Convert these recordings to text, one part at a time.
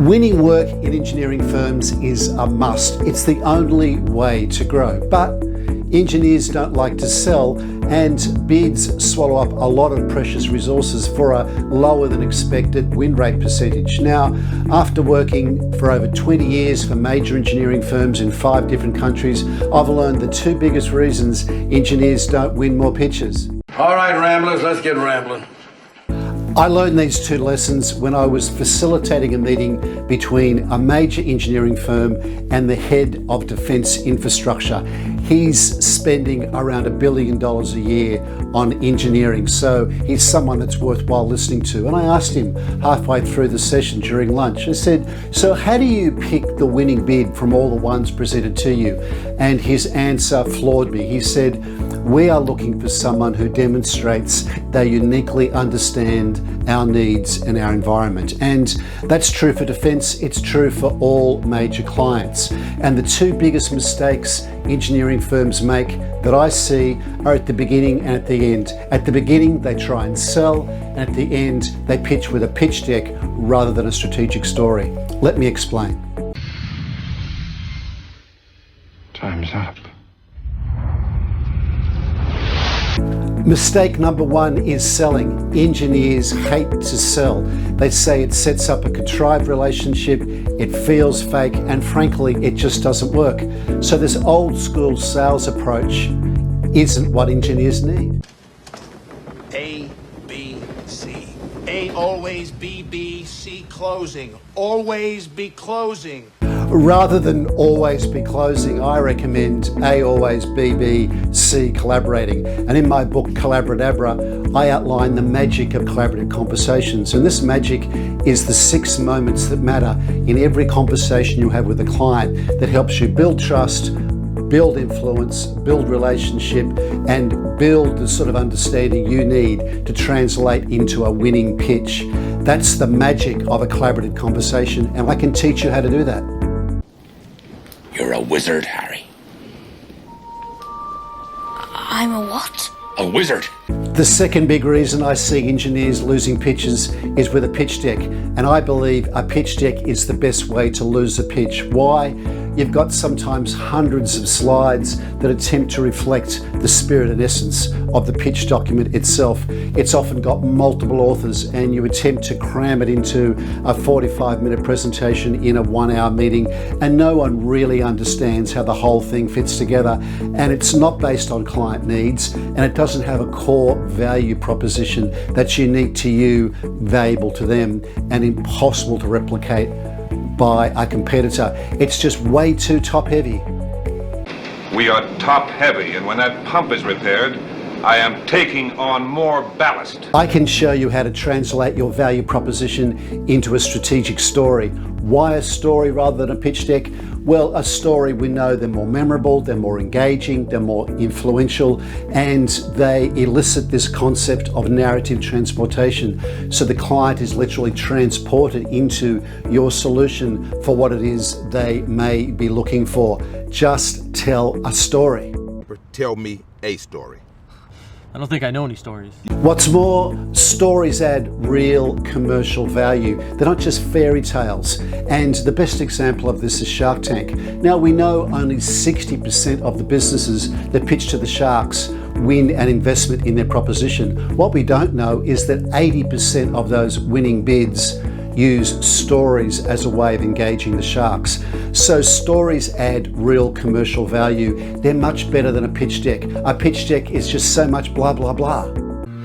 Winning work in engineering firms is a must. It's the only way to grow. But engineers don't like to sell, and bids swallow up a lot of precious resources for a lower than expected win rate percentage. Now, after working for over 20 years for major engineering firms in 5 different countries, I've learned the 2 biggest reasons engineers don't win more pitches. All right, Ramblers, let's get rambling. I learned these 2 lessons when I was facilitating a meeting between a major engineering firm and the head of defence infrastructure. He's spending around $1 billion a year on engineering, so he's someone that's worthwhile listening to. And I asked him halfway through the session during lunch, I said, so how do you pick the winning bid from all the ones presented to you? And his answer floored me. He said, we are looking for someone who demonstrates they uniquely understand our needs and our environment. And that's true for defence, it's true for all major clients. And the 2 biggest mistakes engineering firms make that I see are at the beginning and at the end. At the beginning, they try and sell, and at the end, they pitch with a pitch deck rather than a strategic story. Let me explain. Time's up. Mistake number 1 is selling. Engineers hate to sell. They say it sets up a contrived relationship, it feels fake, and frankly, it just doesn't work. So this old school sales approach isn't what engineers need. A, B, C. A always be B, C closing. Always be closing. Rather than always be closing, I recommend A always, B, B, C collaborating. And in my book, Collaboradabra, I outline the magic of collaborative conversations. And this magic is the 6 moments that matter in every conversation you have with a client that helps you build trust, build influence, build relationship, and build the sort of understanding you need to translate into a winning pitch. That's the magic of a collaborative conversation, and I can teach you how to do that. You're a wizard, Harry. I'm a what? A wizard. The second big reason I see engineers losing pitches is with a pitch deck, and I believe a pitch deck is the best way to lose a pitch. Why? You've got sometimes hundreds of slides that attempt to reflect the spirit and essence of the pitch document itself. It's often got multiple authors, and you attempt to cram it into a 45-minute presentation in a 1-hour meeting, and no one really understands how the whole thing fits together, and it's not based on client needs, and it doesn't have a core value proposition that's unique to you, valuable to them, and impossible to replicate by a competitor. It's just way too top heavy. We are top heavy, and when that pump is repaired, I am taking on more ballast. I can show you how to translate your value proposition into a strategic story. Why a story rather than a pitch deck? Well, a story, we know they're more memorable, they're more engaging, they're more influential, and they elicit this concept of narrative transportation. So the client is literally transported into your solution for what it is they may be looking for. Just tell a story. Tell me a story. I don't think I know any stories. What's more, stories add real commercial value. They're not just fairy tales. And the best example of this is Shark Tank. Now, we know only 60% of the businesses that pitch to the sharks win an investment in their proposition. What we don't know is that 80% of those winning bids use stories as a way of engaging the sharks. So stories add real commercial value. They're much better than a pitch deck. A pitch deck is just so much blah, blah, blah.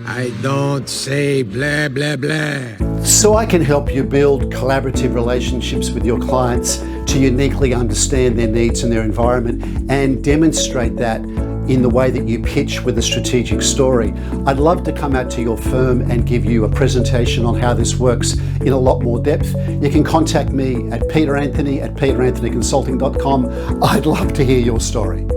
I don't say blah, blah, blah. So I can help you build collaborative relationships with your clients to uniquely understand their needs and their environment and demonstrate that in the way that you pitch with a strategic story. I'd love to come out to your firm and give you a presentation on how this works in a lot more depth. You can contact me at peteranthony@peteranthonyconsulting.com. I'd love to hear your story.